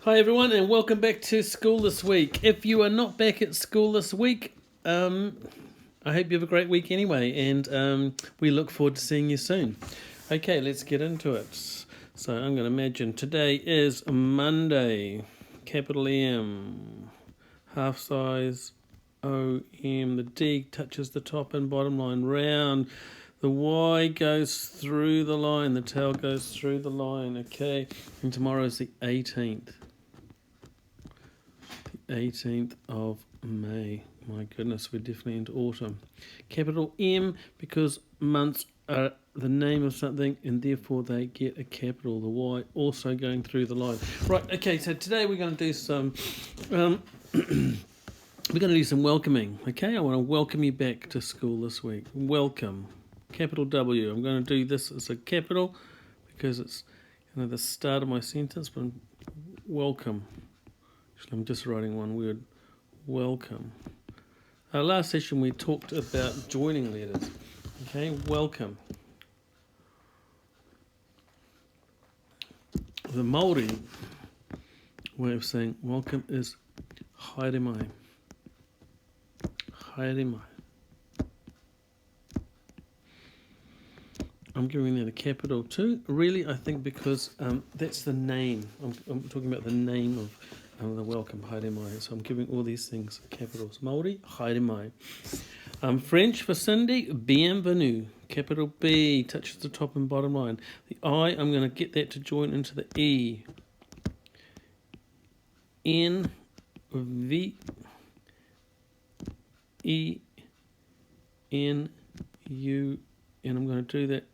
Hi everyone and welcome back to school this week. If you are not back at school this week, I hope you have a great week anyway, and we look forward to seeing you soon. Okay, let's get into it. So I'm going to imagine today is Monday, capital M, half size OM, the D touches the top and bottom line, round. The Y goes through the line, the tail goes through the line, okay? And tomorrow is the 18th. 18th of May. My goodness, we're definitely into autumn. Capital M, because months are the name of something and therefore they get a capital. The Y also going through the line. Right, okay, so today we're going to do some... we're going to do some welcoming, okay? I want to welcome you back to school this week. Welcome. Capital W. I'm going to do this as a capital because it's the start of my sentence, but welcome. Actually, I'm just writing one word. Welcome. Last session we talked about joining letters. Okay, welcome. The Māori way of saying welcome is haere mai. Haere mai. I'm giving that a capital too. Really, I think because that's the name. I'm talking about the name of the welcome, haere mai. So I'm giving all these things capitals. Māori, haere mai. French for Cindy, bienvenue. Capital B touches the top and bottom line. The I, I'm going to get that to join into the E. N, V, E, N, U, and I'm going to do that.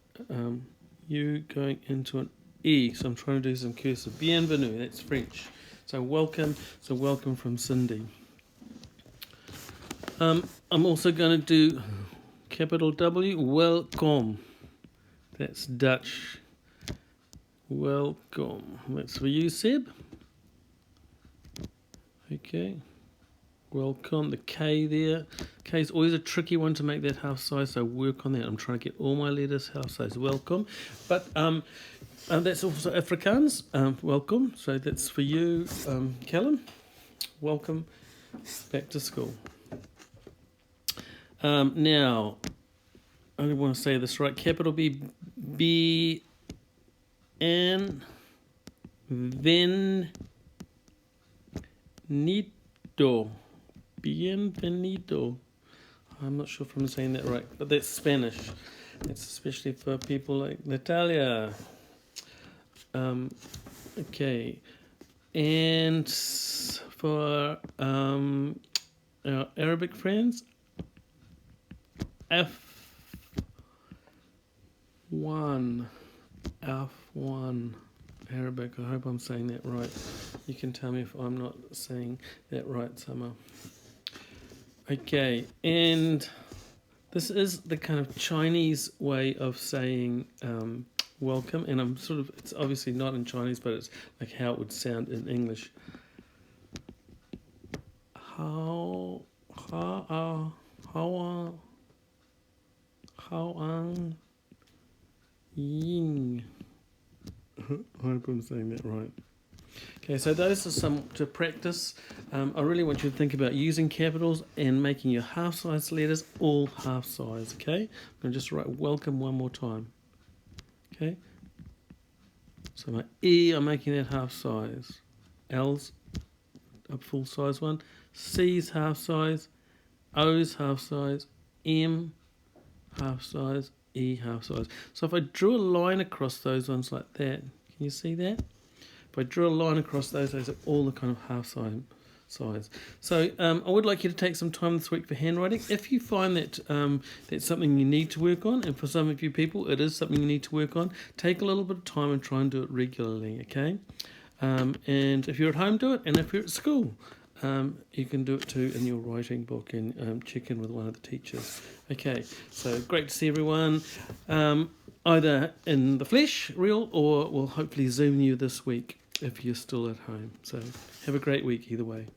U going into an E. So I'm trying to do some cursive. Bienvenue, that's French. So welcome from Cindy. I'm also going to do capital W, welcome. That's Dutch. Welcome. That's for you, Seb. Okay. Welcome. The K there. K is always a tricky one to make that half size, so work on that. I'm trying to get all my letters half size. Welcome. But that's also Afrikaans. Welcome. So that's for you, Callum. Welcome back to school. Now, I don't want to say this right. Capital B, B, N, Venito. Bienvenido. I'm not sure if I'm saying that right, but that's Spanish. It's especially for people like Natalia. Okay. And for our Arabic friends, F1. Arabic. I hope I'm saying that right. You can tell me if I'm not saying that right, Summer. Okay, and this is the kind of Chinese way of saying welcome, and it's obviously not in Chinese, but it's like how it would sound in English. How ang ying. I hope I'm saying that right. Okay, so those are some to practice. I really want you to think about using capitals and making your half-size letters all half-size, okay? I'm going to just write welcome one more time. Okay? So my E, I'm making that half-size. L's a full-size one. C's half-size. O's half-size. M half-size. E half-size. So if I drew a line across those ones like that, can you see that? If I draw a line across those are all the kind of half-size. So I would like you to take some time this week for handwriting. If you find that that's something you need to work on, and for some of you people it is something you need to work on, take a little bit of time and try and do it regularly, okay? And if you're at home, do it, and if you're at school, you can do it too in your writing book and check in with one of the teachers. Okay, so great to see everyone, either in the flesh, real, or we'll hopefully Zoom you this week if you're still at home. So have a great week either way.